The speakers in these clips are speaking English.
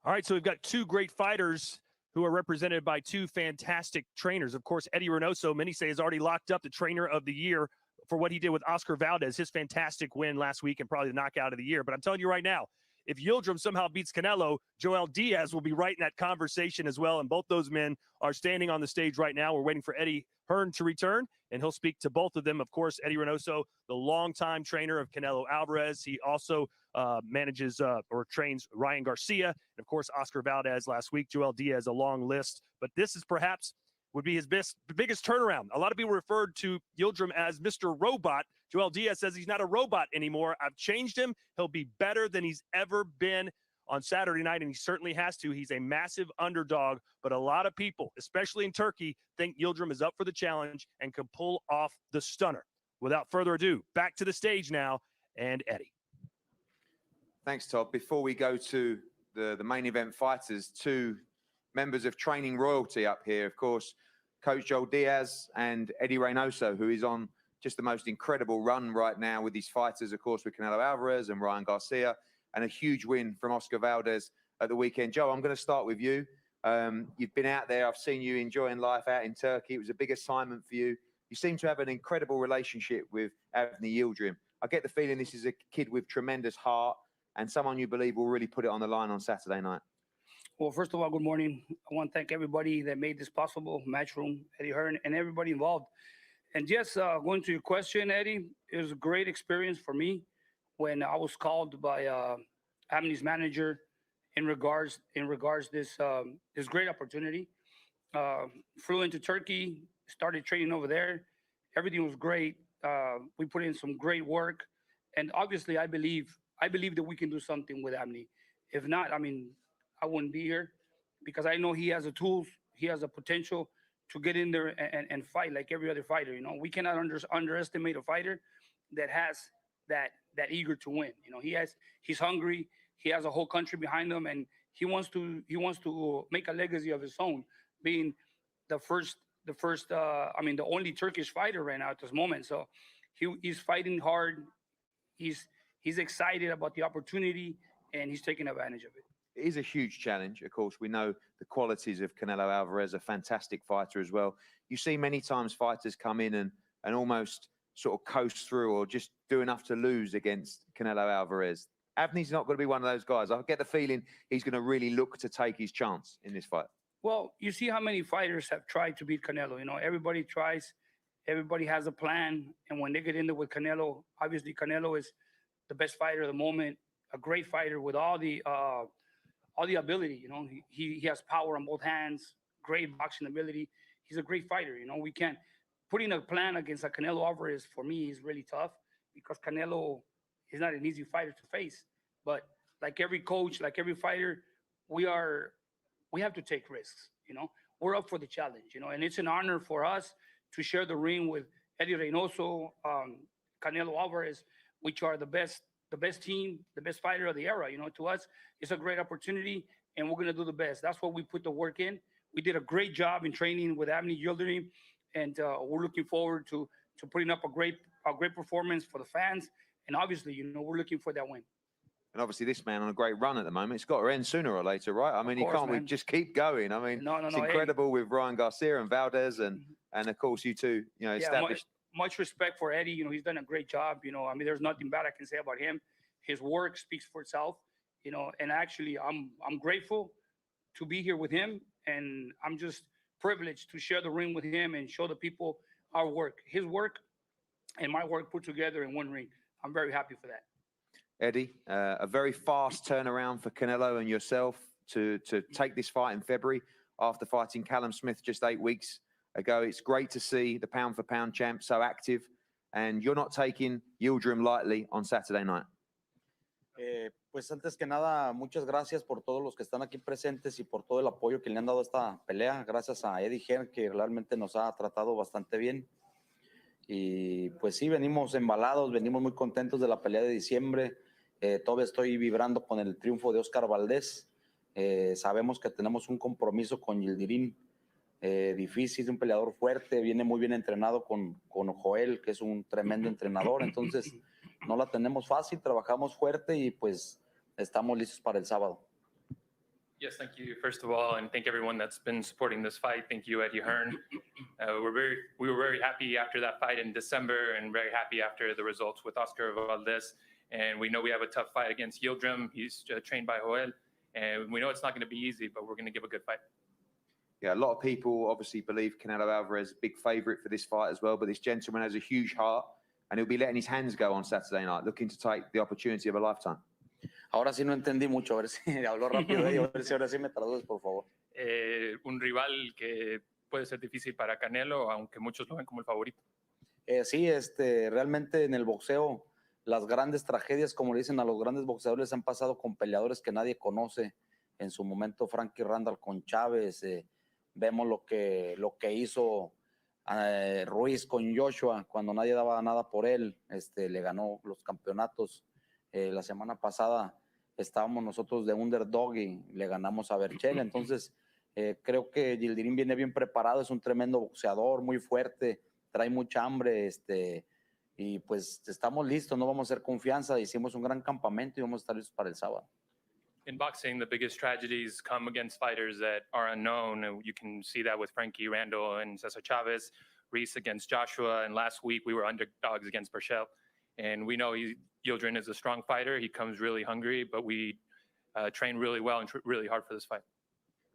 All right, so we've got two great fighters who are represented by two fantastic trainers. Of course, Eddie Reynoso, many say, is already locked up the trainer of the year for what he did with Oscar Valdez, his fantastic win last week and probably the knockout of the year. But I'm telling you right now, if Yildirim somehow beats Canelo, Joel Diaz will be right in that conversation as well. And both those men are standing on the stage right now. We're waiting for Eddie Hearn to return, and he'll speak to both of them. Of course, Eddie Reynoso, the longtime trainer of Canelo Alvarez. He also manages or trains Ryan Garcia. And, of course, Oscar Valdez last week. Joel Diaz, a long list. But this is perhaps would be his biggest turnaround. A lot of people referred to Yildirim as Mr. Robot. Joel Diaz says he's not a robot anymore. I've changed him. He'll be better than he's ever been on Saturday night, and he certainly has to. He's a massive underdog, but a lot of people, especially in Turkey, think Yildirim is up for the challenge and can pull off the stunner. Without further ado, back to the stage now, and Eddie. Thanks, Todd. Before we go to the main event fighters, two members of training royalty up here, of course, Coach Joel Diaz and Eddie Reynoso, who is on just the most incredible run right now with his fighters, of course, with Canelo Alvarez and Ryan Garcia, and a huge win from Oscar Valdez at the weekend. Joe, I'm going to start with you. You've been out there. I've seen you enjoying life out in Turkey. It was a big assignment for you. You seem to have an incredible relationship with AVNI Yildirim. I get the feeling this is a kid with tremendous heart and someone you believe will really put it on the line on Saturday night. Well, first of all, good morning. I want to thank everybody that made this possible, Matchroom, Eddie Hearn, and everybody involved. And just going to your question, Eddie, it was a great experience for me when I was called by AVNI's manager in regards this great opportunity. Flew into Turkey, started training over there. Everything was great. We put in some great work, and obviously, I believe that we can do something with AVNI. If not, I mean, I wouldn't be here because I know he has the tools, he has the potential to get in there and fight like every other fighter. You know, we cannot underestimate a fighter that has that eager to win. You know, he's hungry. He has a whole country behind him, and he wants to make a legacy of his own, being the only Turkish fighter right now at this moment. So he's fighting hard. He's excited about the opportunity, and he's taking advantage of it. It is a huge challenge. Of course, we know the qualities of Canelo Alvarez, a fantastic fighter as well. You see many times fighters come in and almost sort of coast through or just do enough to lose against Canelo Alvarez. AVNI's not going to be one of those guys. I get the feeling he's going to really look to take his chance in this fight. Well, you see how many fighters have tried to beat Canelo. You know, everybody tries. Everybody has a plan. And when they get in there with Canelo, obviously Canelo is the best fighter of the moment, a great fighter with all the ability. You know, he has power on both hands, great boxing ability. He's a great fighter. You know, we can't putting a plan against a Canelo Alvarez for me is really tough because Canelo is not an easy fighter to face. But like every coach, like every fighter, we have to take risks. You know, we're up for the challenge. You know, and it's an honor for us to share the ring with Eddie Reynoso, Canelo Alvarez, which are the best team, the best fighter of the era. You know, to us, it's a great opportunity, and we're going to do the best. That's what we put the work in. We did a great job in training with AVNI Yildirim, and we're looking forward to putting up a great performance for the fans. And obviously, you know, we're looking for that win. And obviously, this man on a great run at the moment. It's got to end sooner or later, right? I mean, he can't just keep going. I mean, it's incredible with Ryan Garcia and Valdez, and of course, you two, you know, established. Much respect for Eddie. You know, he's done a great job. You know, I mean, there's nothing bad I can say about him. His work speaks for itself. You know, and actually, I'm grateful to be here with him, and I'm just privileged to share the ring with him and show the people our work, his work, and my work put together in one ring. I'm very happy for that. Eddie, a very fast turnaround for Canelo and yourself to take this fight in February after fighting Callum Smith just 8 weeks ago. It's great to see the pound-for-pound champ so active, and you're not taking Yildirim lightly on Saturday night. Pues antes que nada, muchas gracias por todos los que están aquí presentes y por todo el apoyo que le han dado a esta pelea. Gracias a Eddie Hearn, que realmente nos ha tratado bastante bien. Y pues sí, venimos embalados, venimos muy contentos de la pelea de diciembre. Todavía estoy vibrando con el triunfo de Oscar Valdez. Sabemos que tenemos un compromiso con Yildirim difícil, un peleador fuerte, viene muy bien entrenado con Joel, que es un tremendo entrenador. Entonces, no la tenemos fácil, trabajamos fuerte y pues estamos listos para el sábado. Yes, thank you, first of all, and thank everyone that's been supporting this fight. Thank you, Eddie Hearn. We were very happy after that fight in December and very happy after the results with Oscar Valdez. And we know we have a tough fight against Yildirim. He's trained by Joel. And we know it's not going to be easy, but we're going to give a good fight. Yeah, a lot of people obviously believe Canelo Alvarez, big favourite for this fight as well, but this gentleman has a huge heart and he'll be letting his hands go on Saturday night, looking to take the opportunity of a lifetime. Ahora sí no entendí mucho, a ver si hablo rápido y a ver si ahora sí me traduces, por favor. Un rival que puede ser difícil para Canelo, aunque muchos lo ven como el favorito. Sí, realmente en el boxeo, las grandes tragedias, como le dicen a los grandes boxeadores, han pasado con peleadores que nadie conoce. En su momento, Frankie Randall con Chávez, vemos lo que hizo Ruiz con Joshua, cuando nadie daba nada por él, le ganó los campeonatos. La semana pasada estábamos nosotros de underdog y le ganamos a Berchel. Entonces, creo que Yildirim viene bien preparado, es un tremendo boxeador, muy fuerte, trae mucha hambre, y pues estamos listos, no vamos a hacer confianza, hicimos un gran campamento y vamos a estar listos para el sábado. In boxing, the biggest tragedies come against fighters that are unknown. And you can see that with Frankie Randall and Cesar Chavez, Reese against Joshua, and last week we were underdogs against Berchel. And we know Yildirim is a strong fighter. He comes really hungry, but we train really well and really hard for this fight.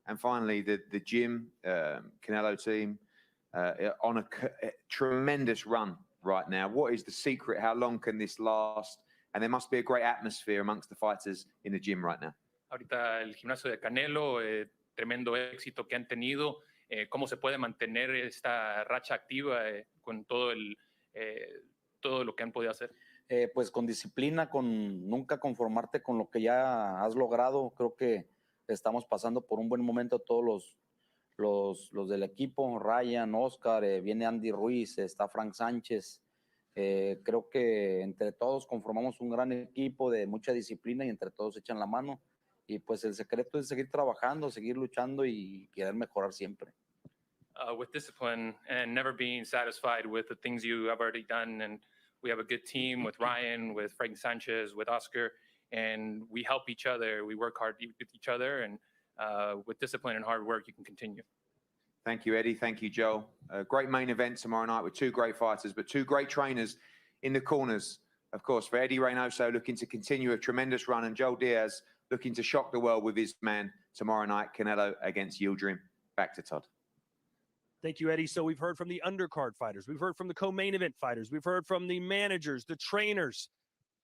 And finally, the gym, Canelo team, on a tremendous run right now. What is the secret? How long can this last? And there must be a great atmosphere amongst the fighters in the gym right now. Ahorita el gimnasio de Canelo, tremendo éxito que han tenido. ¿Cómo se puede mantener esta racha activa con todo lo que han podido hacer? Pues con disciplina, con nunca conformarte con lo que ya has logrado. Creo que estamos pasando por un buen momento todos los del equipo, Ryan, Oscar, viene Andy Ruiz, está Frank Sánchez. Creo que entre todos conformamos un gran equipo de mucha disciplina y entre todos echan la mano. Y pues el secreto es seguir trabajando, seguir luchando y querer mejorar siempre. With discipline and never being satisfied with the things you have already done. And we have a good team with Ryan, with Frank Sanchez, with Oscar, and we help each other. We work hard with each other, and with discipline and hard work, you can continue. Thank you, Eddie. Thank you, Joel. A great main event tomorrow night with two great fighters, but two great trainers in the corners. Of course, for Eddie Reynoso, looking to continue a tremendous run, and Joel Diaz looking to shock the world with his man tomorrow night, Canelo against Yildirim. Back to Todd. Thank you, Eddie. So we've heard from the undercard fighters. We've heard from the co-main event fighters. We've heard from the managers, the trainers,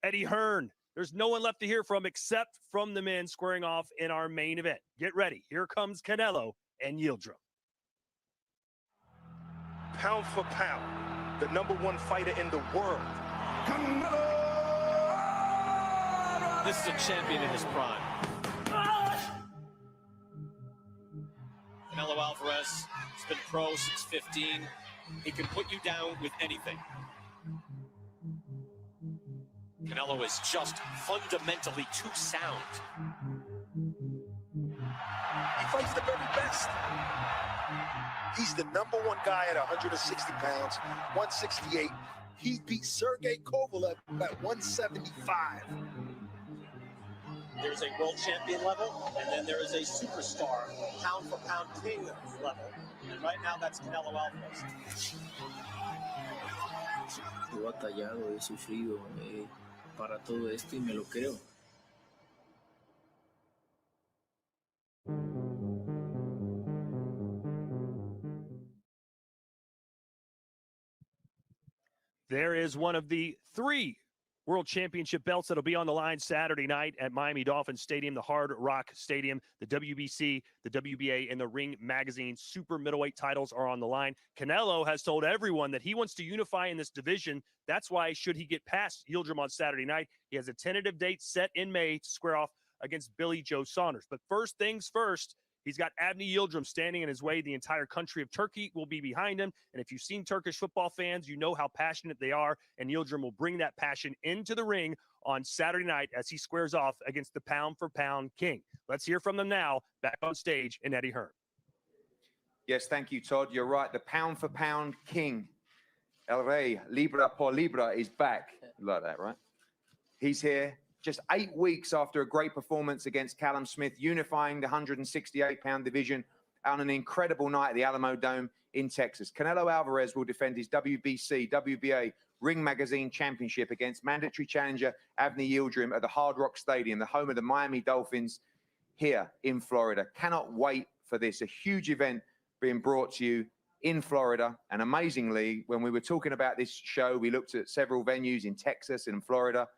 Eddie Hearn. There's no one left to hear from except from the men squaring off in our main event. Get ready. Here comes Canelo and Yildirim. Pound for pound, the #1 fighter in the world. Canelo! This is a champion in his prime. Canelo Alvarez has been pro since 15. He can put you down with anything. Canelo is just fundamentally too sound. He fights the very best. He's the #1 guy at 160 pounds, 168. He beat Sergey Kovalev at 175. There's a world champion level, and then there is a superstar, pound-for-pound king level. And right now, that's Canelo Alvarez. He batallado, he sufrido para todo esto y me lo creo. There is one of the 3 World Championship belts that'll be on the line Saturday night at Miami Dolphins Stadium, the Hard Rock Stadium. The WBC, the WBA, and the Ring Magazine super middleweight titles are on the line. Canelo has told everyone that he wants to unify in this division. That's why, should he get past Yildirim on Saturday night, he has a tentative date set in May to square off against Billy Joe Saunders. But first things first, he's got AVNI Yildirim standing in his way. The entire country of Turkey will be behind him. And if you've seen Turkish football fans, you know how passionate they are. And Yildirim will bring that passion into the ring on Saturday night as he squares off against the pound-for-pound king. Let's hear from them now, back on stage in Eddie Hearn. Yes, thank you, Todd. You're right. The pound-for-pound king, El Rey, Libra por Libra, is back. You like that, right? He's here. just 8 weeks after a great performance against Callum Smith, unifying the 168-pound division on an incredible night at the Alamo Dome in Texas. Canelo Alvarez will defend his WBC, WBA, Ring Magazine Championship against mandatory challenger AVNI Yildirim at the Hard Rock Stadium, the home of the Miami Dolphins here in Florida. Cannot wait for this. A huge event being brought to you in Florida. And amazingly, when we were talking about this show, we looked at several venues in Texas and Florida.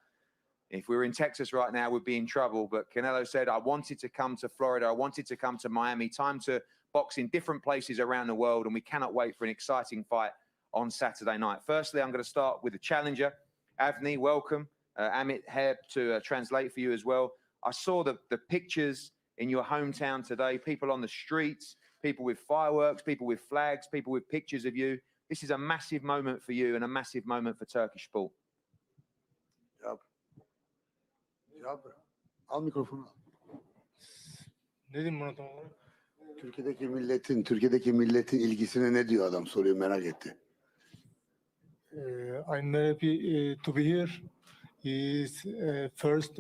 If we were in Texas right now, we'd be in trouble. But Canelo said, I wanted to come to Florida. I wanted to come to Miami. Time to box in different places around the world. And we cannot wait for an exciting fight on Saturday night. Firstly, I'm going to start with the challenger. AVNI, welcome. Amit here to translate for you as well. I saw the pictures in your hometown today, people on the streets, people with fireworks, people with flags, people with pictures of you. This is a massive moment for you and a massive moment for Turkish sport. Al mikrofonu. Ne diyeyim buna tam olarak? Türkiye'deki milletin ilgisine ne diyor adam soruyor, merak etti. I'm very happy to be here. First,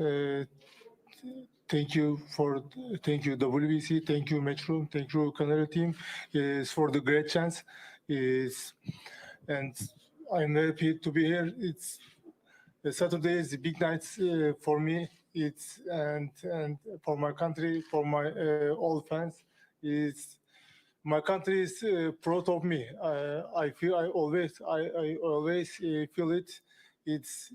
thank you WBC, thank you Metro, thank you Canelo team for the great chance. And I'm very happy to be here. It's Saturday is a big night for me. It's and for my country, for my all fans. My country is proud of me. I always feel it. It's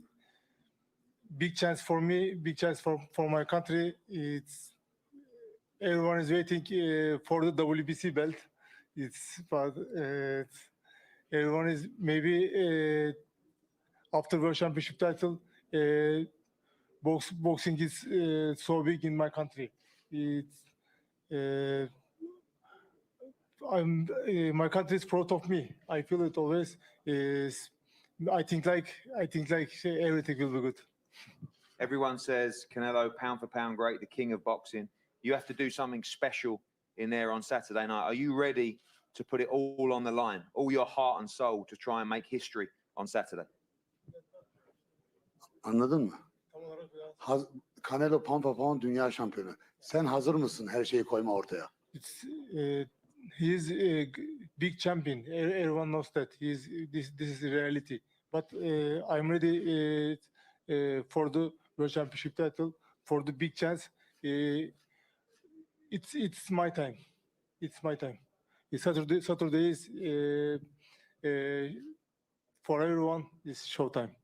big chance for me, big chance for my country. It's everyone is waiting for the WBC belt. But everyone is maybe after World Championship title. Boxing is so big in my country. My country is proud of me. I feel it always. I think like everything will be good. Everyone says Canelo, pound for pound great, the king of boxing. You have to do something special in there on Saturday night. Are you ready to put it all on the line, all your heart and soul to try and make history on Saturday? Anladın mı? Canelo pound for pound dünya şampiyonu. Sen hazır mısın her şeyi koyma ortaya? He's a big champion. Everyone knows that. This is reality. But I'm ready for the World Championship title, for the big chance. It's my time. It's my time. Saturday is for everyone. It's showtime.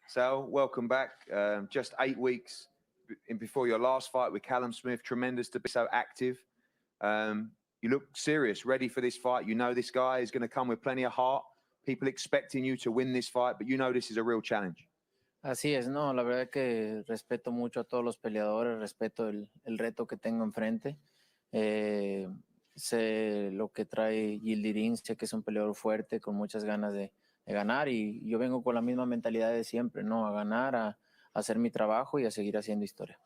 Sal, welcome back. Just 8 weeks before your last fight with Callum Smith. Tremendous to be so active. You look serious, ready for this fight. You know this guy is going to come with plenty of heart. People expecting you to win this fight, but you know this is a real challenge. Así es, no, la verdad que respeto mucho a todos los peleadores, respeto el reto que tengo enfrente. Sé lo que trae YILDIRIM, sé que es un peleador fuerte, con muchas ganas de ganar, y yo vengo con la misma mentalidad de siempre, ¿no? A ganar, a hacer mi trabajo y a seguir haciendo historia.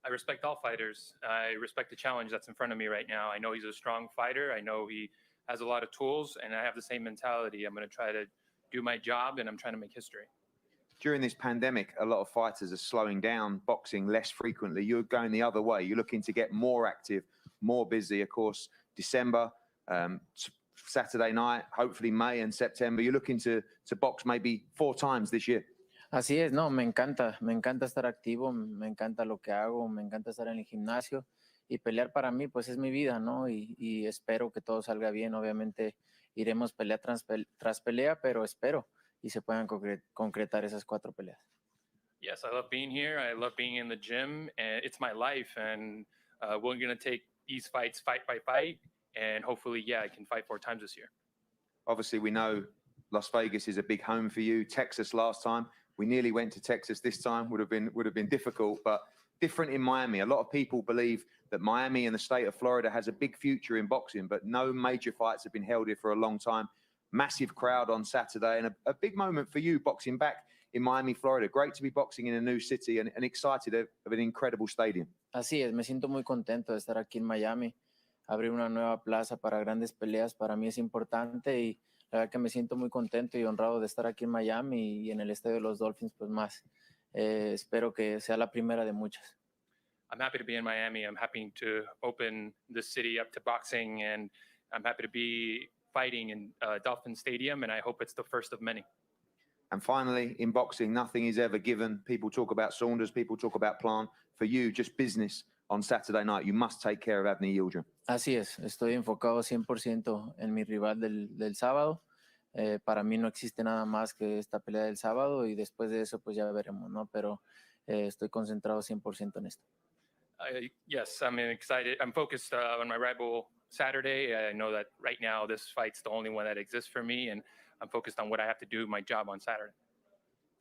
I respect all fighters. I respect the challenge that's in front of me right now. I know he's a strong fighter. I know he has a lot of tools, and I have the same mentality. I'm going to try to do my job, and I'm trying to make history. During this pandemic, a lot of fighters are slowing down boxing less frequently. You're going the other way. You're looking to get more active, more busy. Of course, December, Saturday night, hopefully May and September. You're looking to box maybe 4 times this year. Así es, no, me encanta estar activo, me encanta lo que hago, me encanta estar en el gimnasio, y pelear para mí pues es mi vida, ¿no? Y espero que todo salga bien. Obviamente iremos pelea tras pelea, pero espero y se puedan concretar esas 4 peleas. Yes, I love being here. I love being in the gym, and it's my life. And we're going to take these fights fight by fight, and hopefully, yeah, I can fight 4 times this year. Obviously, we know Las Vegas is a big home for you. Texas last time. We nearly went to Texas this time. Would have been difficult, but different in Miami. A lot of people believe that Miami and the state of Florida has a big future in boxing, but no major fights have been held here for a long time. Massive crowd on Saturday, and a big moment for you boxing back in Miami, Florida. Great to be boxing in a new city and excited of an incredible stadium. Así es, me siento muy contento de estar aquí en Miami. Abrir una nueva plaza para grandes peleas para mí es importante, y la verdad que me siento muy contento y honrado de estar aquí en Miami y en el estadio de los Dolphins, pues más. espero que sea la primera de muchas. I'm happy to be in Miami. I'm happy to open the city up to boxing, and I'm happy to be fighting in Dolphin Stadium, and I hope it's the first of many. And finally, in boxing, nothing is ever given. People talk about Saunders, people talk about Plant. For you, just business on Saturday night. You must take care of AVNI Yildirim. Así es, estoy enfocado 100% en mi rival del sábado. Para mí no existe nada más que esta pelea del sábado y después de eso pues ya veremos, ¿no? Pero estoy concentrado 100% en esto. Yes, I'm excited. I'm focused on my rival Saturday. I know that right now this fight's the only one that exists for me, and I'm focused on what I have to do, my job on Saturday.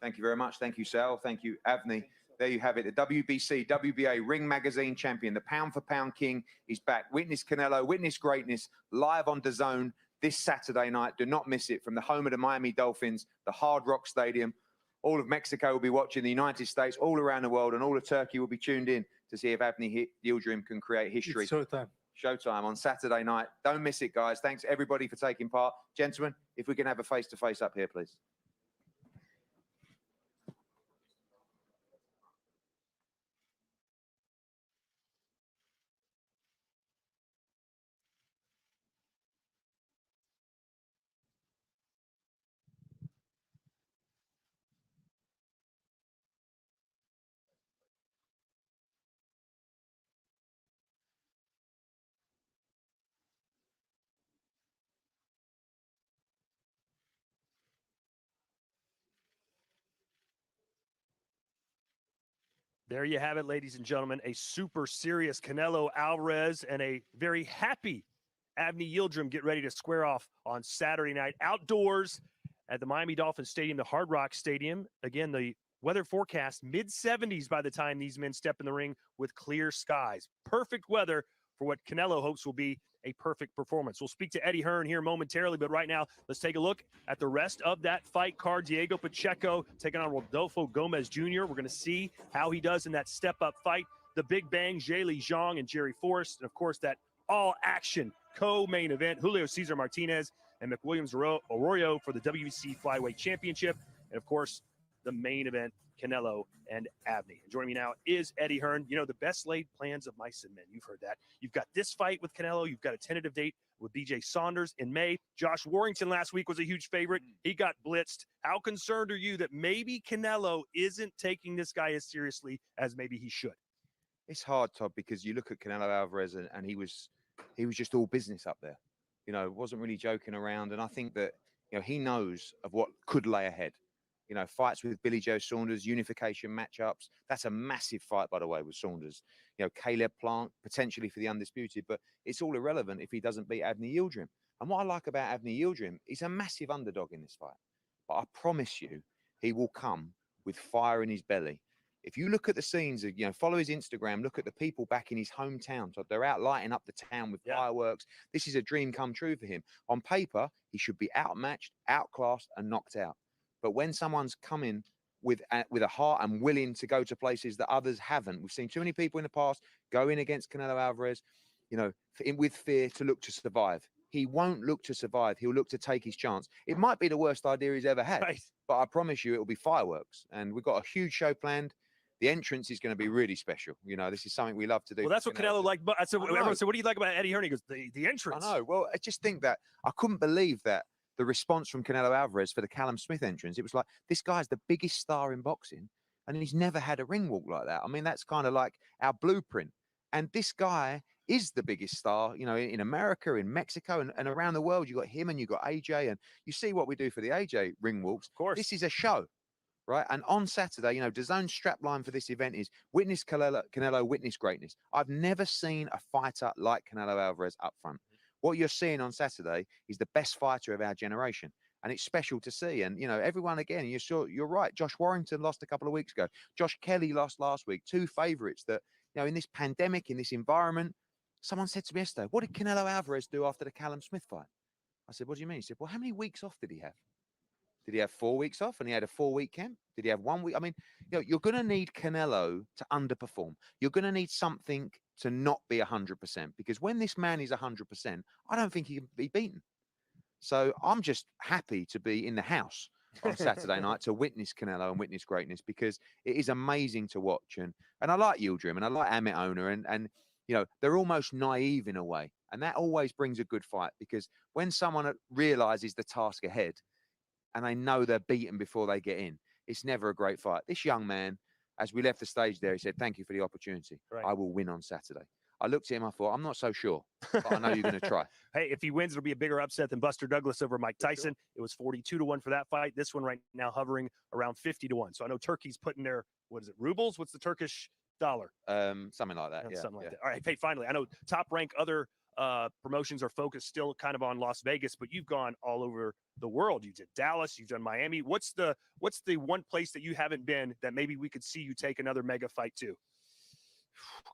Thank you very much. Thank you, Sal. Thank you, AVNI. There you have it. The WBC, WBA Ring Magazine champion, the pound-for-pound king is back. Witness Canelo, witness greatness, live on DAZN this Saturday night. Do not miss it from the home of the Miami Dolphins, the Hard Rock Stadium. All of Mexico will be watching, the United States, all around the world, and all of Turkey will be tuned in to see if AVNI Yildirim can create history. It's showtime. Showtime on Saturday night. Don't miss it, guys. Thanks, everybody, for taking part. Gentlemen, if we can have a face-to-face up here, please. There you have it, ladies and gentlemen. A super serious Canelo Alvarez and a very happy AVNI Yildirim get ready to square off on Saturday night outdoors at the Miami Dolphin Stadium, the Hard Rock Stadium. Again, the weather forecast, mid-70s by the time these men step in the ring with clear skies. Perfect weather for what Canelo hopes will be a perfect performance. We'll speak to Eddie Hearn here momentarily, but right now, let's take a look at the rest of that fight card. Diego Pacheco taking on Rodolfo Gomez Jr. We're going to see how he does in that step-up fight. The Big Bang, Zheli Zhang and Jerry Forrest, and of course, that all-action co-main event, Julio Cesar Martinez and McWilliams Arroyo for the WBC Flyweight Championship, and of course, the main event, Canelo and AVNI. And joining me now is Eddie Hearn. You know, the best laid plans of mice and men. You've heard that. You've got this fight with Canelo. You've got a tentative date with BJ Saunders in May. Josh Warrington last week was a huge favorite. He got blitzed. How concerned are you that maybe Canelo isn't taking this guy as seriously as maybe he should? It's hard, Todd, because you look at Canelo Alvarez and he was just all business up there. You know, wasn't really joking around. And I think that, you know, he knows of what could lay ahead. You know, fights with Billy Joe Saunders, unification matchups. That's a massive fight, by the way, with Saunders. You know, Caleb Plant, potentially for the undisputed, but it's all irrelevant if he doesn't beat AVNI Yildirim. And what I like about AVNI Yildirim, he's a massive underdog in this fight. But I promise you, he will come with fire in his belly. If you look at the scenes, you know, follow his Instagram, look at the people back in his hometown. So they're out lighting up the town with fireworks. This is a dream come true for him. On paper, he should be outmatched, outclassed, and knocked out. But when someone's coming with a heart and willing to go to places that others haven't, we've seen too many people in the past go in against Canelo Alvarez, you know, with fear to look to survive. He won't look to survive. He'll look to take his chance. It might be the worst idea he's ever had, but I promise you it will be fireworks. And we've got a huge show planned. The entrance is going to be really special. You know, this is something we love to do. Well, that's what Canelo liked. But I said, everyone said, what do you like about Eddie Hearn? He goes, the entrance. I know. Well, I just think that I couldn't believe that the response from Canelo Alvarez for the Callum Smith entrance. It was like, this guy's the biggest star in boxing, and he's never had a ring walk like that. I mean, that's kind of like our blueprint. And this guy is the biggest star, you know, in America, in Mexico, and around the world. You got him and you got AJ, and you see what we do for the AJ ring walks. Of course. This is a show, right? And on Saturday, you know, DAZN's strapline for this event is witness Canelo, witness greatness. I've never seen a fighter like Canelo Alvarez up front. What you're seeing on Saturday is the best fighter of our generation. And it's special to see. And, you know, everyone, again, you're right. Josh Warrington lost a couple of weeks ago. Josh Kelly lost last week. Two favorites that, you know, in this pandemic, in this environment, someone said to me yesterday, what did Canelo Alvarez do after the Callum Smith fight? I said, what do you mean? He said, well, how many weeks off did he have? Did he have 4 weeks off and he had a 4-week camp? Did he have 1 week? I mean, you know, you're going to need Canelo to underperform. You're going to need something to not be 100%, because when this man is 100%, I don't think he can be beaten. So I'm just happy to be in the house on Saturday night to witness Canelo and witness greatness, because it is amazing to watch. And I like Yildirim and I like Amit Owner, and you know, they're almost naive in a way. And that always brings a good fight, because when someone realizes the task ahead and they know they're beaten before they get in, it's never a great fight. This young man, as we left the stage there, he said, "Thank you for the opportunity. Right. I will win on Saturday." I looked at him, I thought, I'm not so sure, but I know you're going to try. Hey, if he wins, it'll be a bigger upset than Buster Douglas over Mike Tyson. Sure. It was 42-1 for that fight. This one right now hovering around 50-1. So I know Turkey's putting their, what is it, rubles? What's the Turkish dollar? Something like that. Yeah, something like that. All right. Hey, finally, I know Top Rank, other promotions are focused still kind of on Las Vegas, but you've gone all over the world. You did Dallas, you've done Miami. What's the one place that you haven't been that maybe we could see you take another mega fight to?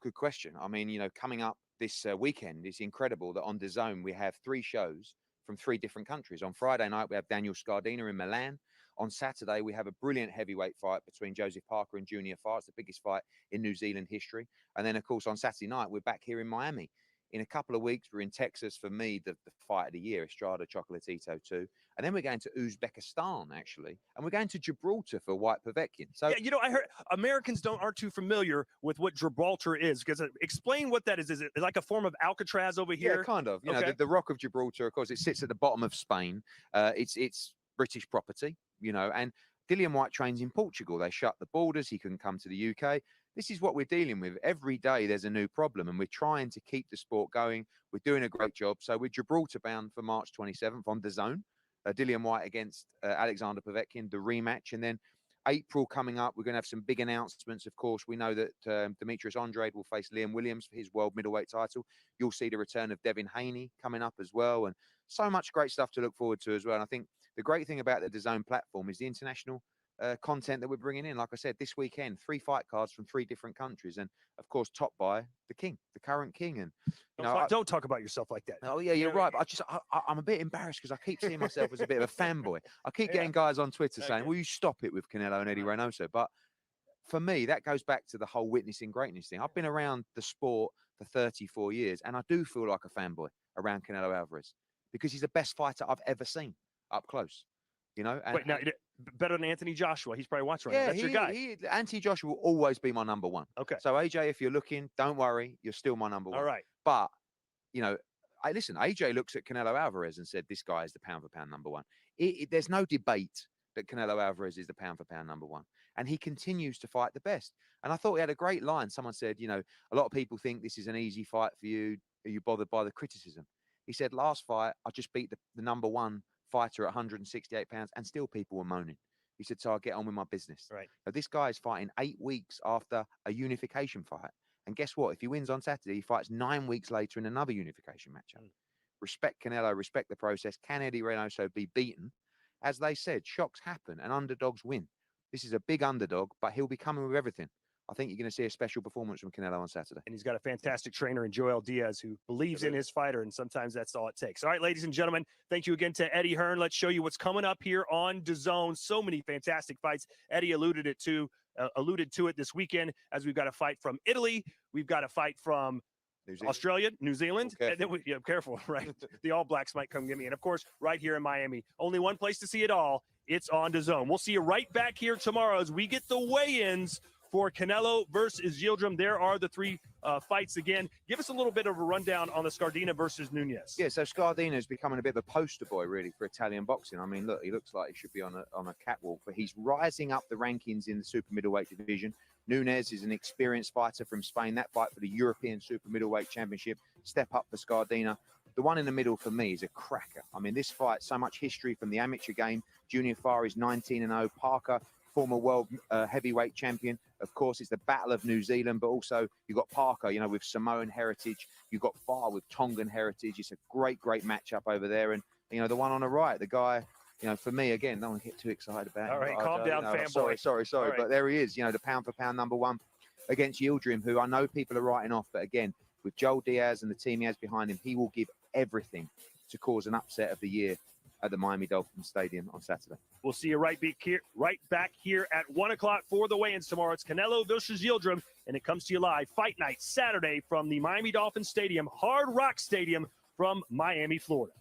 Good question. I mean, you know, coming up this weekend, it's incredible that on DAZN we have 3 shows from 3 different countries. On Friday night, we have Daniel Scardina in Milan. On Saturday, we have a brilliant heavyweight fight between Joseph Parker and Junior Farr. It's the biggest fight in New Zealand history. And then, of course, on Saturday night, we're back here in Miami. In a couple of weeks, we're in Texas for me, the fight of the year, Estrada Chocolatito 2. And then we're going to Uzbekistan, actually. And we're going to Gibraltar for White Povetkin. So, yeah, you know, I heard Americans aren't too familiar with what Gibraltar is. Because explain what that is. Is it like a form of Alcatraz over here? Yeah, kind of. You okay. know, the Rock of Gibraltar, of course, it sits at the bottom of Spain. It's British property, you know, and Dillian Whyte trains in Portugal. They shut the borders. He couldn't come to the UK. This is what we're dealing with. Every day there's a new problem, and we're trying to keep the sport going. We're doing a great job. So we're Gibraltar bound for March 27th on DAZN. Dillian Whyte against Alexander Povetkin, the rematch. And then April coming up, we're going to have some big announcements. Of course, we know that Demetrius Andrade will face Liam Williams for his world middleweight title. You'll see the return of Devin Haney coming up as well. And so much great stuff to look forward to as well. And I think the great thing about the DAZN platform is the international content that we're bringing in. Like I said, this weekend, 3 fight cards from 3 different countries, and of course, topped by the king, the current king. And you know, don't talk about yourself like that. Oh yeah, you're right. But I'm a bit embarrassed because I keep seeing myself as a bit of a fanboy. I keep getting guys on Twitter saying, "Will you stop it with Canelo and Eddie Reynoso?" But for me, that goes back to the whole witnessing greatness thing. I've been around the sport for 34 years, and I do feel like a fanboy around Canelo Alvarez because he's the best fighter I've ever seen up close. You know, wait, now better than Anthony Joshua. He's probably watching right now. That's your guy. Anthony Joshua will always be my number 1. Okay. So AJ, if you're looking, don't worry, you're still my number 1. All right. But you know, listen, AJ looks at Canelo Alvarez and said, "This guy is the pound for pound number 1." There's no debate that Canelo Alvarez is the pound for pound number 1, and he continues to fight the best. And I thought he had a great line. Someone said, you know, a lot of people think this is an easy fight for you. Are you bothered by the criticism? He said, last fight, I just beat the number 1 fighter at 168 pounds, and still people were moaning. He said, so I get on with my business. Right. But this guy is fighting 8 weeks after a unification fight. And guess what? If he wins on Saturday, he fights 9 weeks later in another unification matchup. Respect Canelo, respect the process. Can Eddie Reynoso be beaten? As they said, shocks happen and underdogs win. This is a big underdog, but he'll be coming with everything. I think you're going to see a special performance from Canelo on Saturday. And he's got a fantastic trainer in Joel Diaz who believes in his fighter, and sometimes that's all it takes. All right, ladies and gentlemen, thank you again to Eddie Hearn. Let's show you what's coming up here on DAZN. So many fantastic fights. Eddie alluded to it this weekend, as we've got a fight from Italy. We've got a fight from Australia, New Zealand. Oh, and then careful, right? The All Blacks might come get me. And of course, right here in Miami. Only one place to see it all. It's on DAZN. We'll see you right back here tomorrow as we get the weigh-ins for Canelo versus Yildirim. There are the 3 fights again. Give us a little bit of a rundown on the Scardina versus Nunez. Yeah, so Scardina is becoming a bit of a poster boy, really, for Italian boxing. I mean, look, he looks like he should be on a catwalk, but he's rising up the rankings in the super middleweight division. Nunez is an experienced fighter from Spain. That fight for the European super middleweight championship. Step up for Scardina. The one in the middle for me is a cracker. I mean, this fight, so much history from the amateur game. Junior Farr is 19-0. Parker, former world heavyweight champion. Of course, it's the Battle of New Zealand, but also you've got Parker, you know, with Samoan heritage. You've got Farr with Tongan heritage. It's a great, great matchup over there. And, you know, the one on the right, the guy, you know, for me, again, don't want to get too excited about it. All right, calm down, fanboy. Sorry. Right. But there he is, you know, the pound for pound number 1 against Yildirim, who I know people are writing off. But again, with Joel Diaz and the team he has behind him, he will give everything to cause an upset of the year at the Miami Dolphins Stadium on Saturday. We'll see you right back here at 1 o'clock for the weigh-ins tomorrow. It's Canelo versus Yildirim, and it comes to you live Fight Night Saturday from the Miami Dolphins Stadium, Hard Rock Stadium from Miami, Florida.